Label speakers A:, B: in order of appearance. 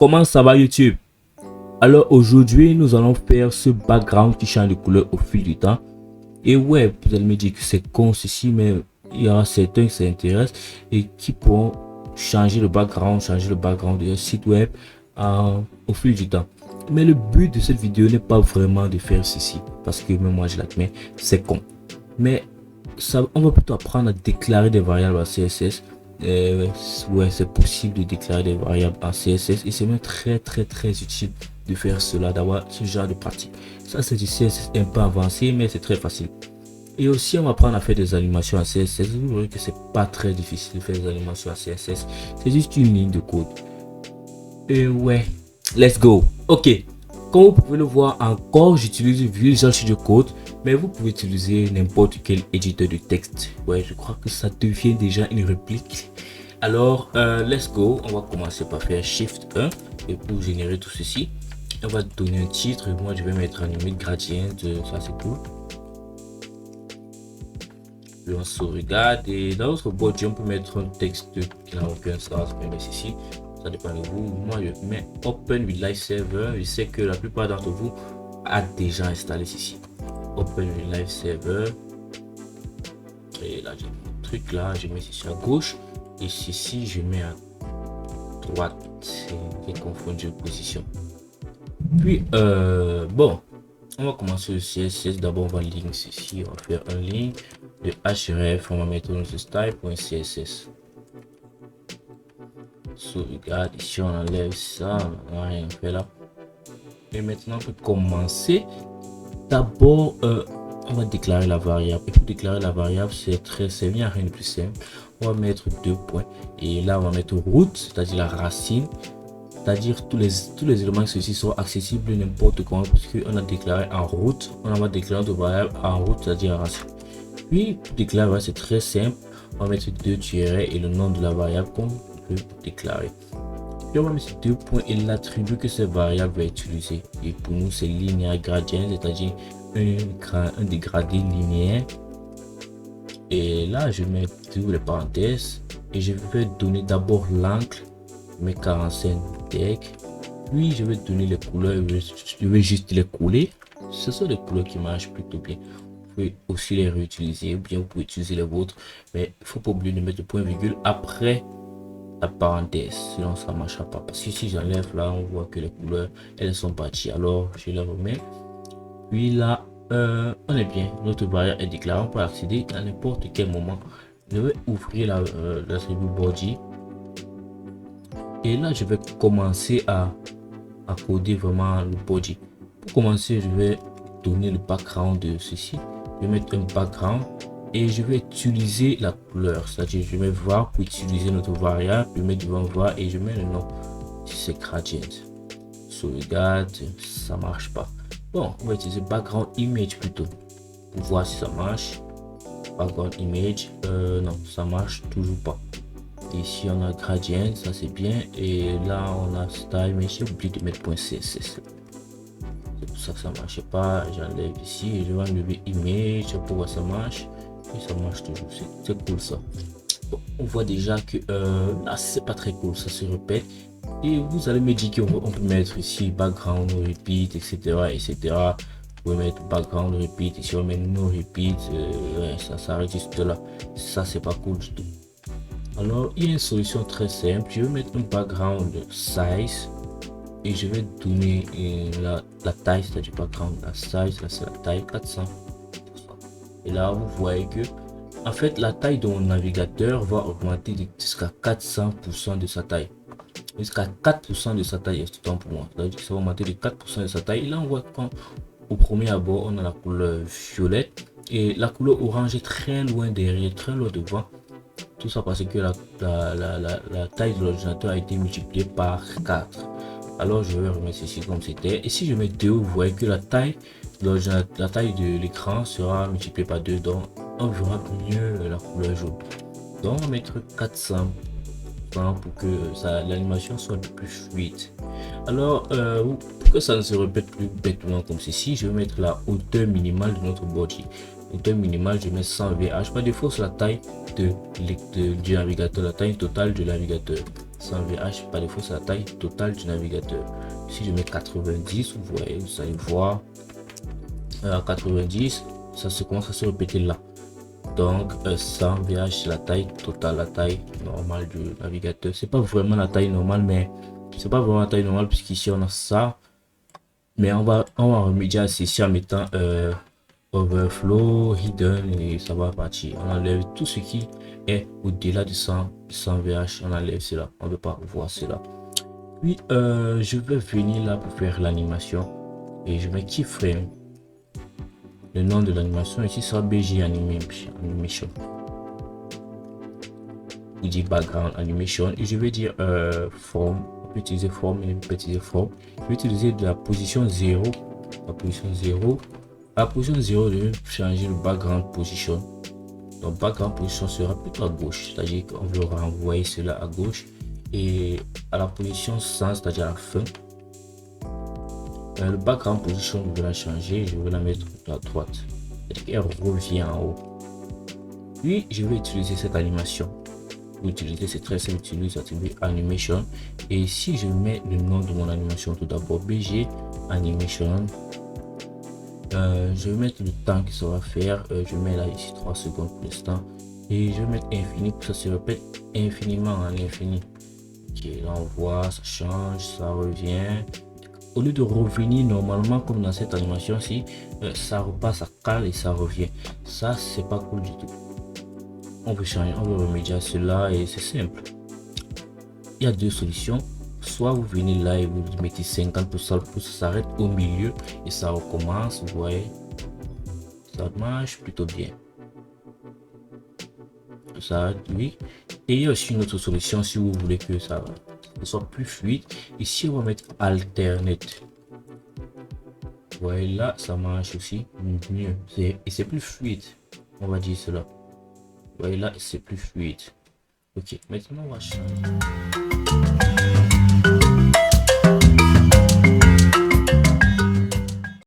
A: Comment ça va YouTube? Alors aujourd'hui nous allons faire ce background qui change de couleur au fil du temps. Et ouais, vous allez me dire que c'est con ceci, mais il y aura certains qui s'intéressent et qui pourront changer le background de leur site web au fil du temps. Mais le but de cette vidéo n'est pas vraiment de faire ceci, parce que même moi je l'admets, c'est con. Mais ça, on va plutôt apprendre à déclarer des variables en CSS. Ouais, c'est possible de déclarer des variables en CSS et c'est même très utile de faire cela, d'avoir ce genre de pratique. Ça c'est du CSS un peu avancé, mais c'est très facile. Et aussi on va apprendre à faire des animations en CSS. Vous verrez que c'est pas très difficile de faire des animations en CSS, c'est juste une ligne de code. Et ouais, let's go. Ok, comme vous pouvez le voir, encore j'utilise Visual Studio Code, mais vous pouvez utiliser n'importe quel éditeur de texte. Ouais, je crois que ça devient déjà une réplique. Alors let's go. On va commencer par faire Shift 1 et pour générer tout ceci on va donner un titre. Moi je vais mettre un limite gradient, ça c'est cool. Puis on sauvegarde et dans notre body on peut mettre un texte qui n'a aucun sens, mais ici ça dépend de vous. Moi je mets Open with Live Server. Je sais que la plupart d'entre vous a déjà installé ceci. Open with Live Server. Et là j'ai un truc là, je mets ceci à gauche et ceci je mets à droite. C'est confondu de position. Puis bon, on va commencer le CSS. D'abord on va link ceci, on va faire un link de href, on va mettre notre style.css. Sauvegarde, ici on enlève ça, on n'a rien fait là. Et maintenant on peut commencer. D'abord on va déclarer la variable, et pour déclarer la variable c'est très simple, il n'y a rien de plus simple. On va mettre 2 points et là on va mettre root, c'est-à-dire la racine, c'est-à-dire tous les éléments ceci sont accessibles n'importe comment, puisque on a déclaré en root, on va déclarer notre variable en root, c'est-à-dire racine. Puis pour déclarer c'est très simple, on va mettre 2 tirets et le nom de la variable qu'on peut déclarer. Puis on va mettre 2 points et l'attribut que cette variable va utiliser, et pour nous c'est linéaire gradient, c'est-à-dire un dégradé linéaire. Et là je mets tous les parenthèses et je vais donner d'abord l'angle, mes 45 deck, puis je vais donner les couleurs, je vais juste les coller. Ce sont des couleurs qui marchent plutôt bien. Vous pouvez aussi les réutiliser ou bien vous pouvez utiliser les vôtres, mais il faut pas oublier de mettre le point virgule après la parenthèse, sinon ça marchera pas, parce que si j'enlève là on voit que les couleurs elles sont parties. Alors je les remets, puis là on est bien, notre variable est déclarée, on peut accéder à n'importe quel moment. Je vais ouvrir l'attribut body et là je vais commencer à coder vraiment le body. Pour commencer je vais donner le background de ceci, je vais mettre un background et je vais utiliser la couleur, c'est-à-dire je vais voir pour utiliser notre variable, je mets devant voir et je mets le nom, c'est gradient. Sauvegarde, ça marche pas. Bon, on va utiliser background image plutôt pour voir si ça marche. Background image, non, ça marche toujours pas. Ici on a gradient, ça c'est bien, et là on a style, mais j'ai oublié de mettre .css. C'est pour ça que ça marche pas. J'enlève ici et je vais enlever image pour voir ça marche. Et ça marche toujours, c'est cool ça. Bon, on voit déjà que là c'est pas très cool, ça se répète. Et vous allez me dire qu'on peut mettre ici background repeat, etc. Vous pouvez mettre background repeat, ici on met no repeat, ouais, ça s'arrête juste là. Ça c'est pas cool du tout. Alors il y a une solution très simple, je vais mettre un background size et je vais donner la taille, c'est-à-dire background, la size, là c'est la taille 400. Et là vous voyez que en fait la taille de mon navigateur va augmenter jusqu'à 400% de sa taille, jusqu'à 4% de sa taille est temps pour moi, c'est-à-dire que ça va augmenter de 4% de sa taille. Et là on voit quand au premier abord on a la couleur violette et la couleur orange est très loin derrière, très loin devant. Tout ça parce que la taille de l'ordinateur a été multipliée par 4. Alors je vais remettre ceci comme c'était, et si je mets 2, vous voyez que la taille de l'écran sera multipliée par 2, donc on verra mieux la couleur jaune. Donc on va mettre 400 pour que l'animation soit un peu plus fluide. Alors pour que ça ne se répète plus bêtement comme ceci, je vais mettre la hauteur minimale de notre body. Hauteur minimale, je mets 100 VH. Par défaut, c'est la taille du navigateur, la taille totale du navigateur. 100 VH, par défaut, c'est la taille totale du navigateur. Si je mets 90, vous voyez, vous allez voir, à 90, ça se commence à se répéter là. Donc 100 VH, c'est la taille totale, la taille normale du navigateur. C'est pas vraiment la taille normale, mais c'est pas vraiment la taille normale, puisqu'ici on a ça. Mais on va remédier à ceci en mettant overflow, hidden, et ça va partir. On enlève tout ce qui est au-delà de 100 VH, on enlève cela, on ne veut pas voir cela. Puis je vais venir là pour faire l'animation et je mets keyframe. Le nom de l'animation ici sera BG Animation. Je dis background animation et je vais dire forme. On peut utiliser forme et on peut utiliser forme. Je vais utiliser de la position 0. La position 0. À la position 0, je vais changer le background position. Donc background position sera plutôt à gauche, c'est-à-dire qu'on veut renvoyer cela à gauche. Et à la position 100, c'est-à-dire à la fin, le background position, je vais la changer, je vais la mettre à droite, c'est-à-dire qu'elle revient en haut. Puis je vais utiliser cette animation. Pour utiliser, c'est très simple, utiliser l'attribut animation. Et si je mets le nom de mon animation, tout d'abord BG animation, je vais mettre le temps que ça va faire. Je mets là ici 3 secondes pour l'instant et je vais mettre infini pour que ça se répète infiniment à l'infini. Ok, là on voit, ça change, ça revient. Au lieu de revenir normalement comme dans cette animation ci, ça repasse, ça cale et ça revient. Ça c'est pas cool du tout. On peut changer, on veut remédier à cela et c'est simple. Il y a deux solutions. Soit vous venez là et vous mettez 50% pour ça s'arrête au milieu et ça recommence. Vous voyez, ça marche plutôt bien. Ça, oui. Et il y a aussi une autre solution si vous voulez que ça soit plus fluide. Ici, on va mettre alternate. Vous voyez là, ça marche aussi mieux. Et c'est plus fluide. On va dire cela. Vous voyez là, c'est plus fluide. Ok, maintenant on va changer.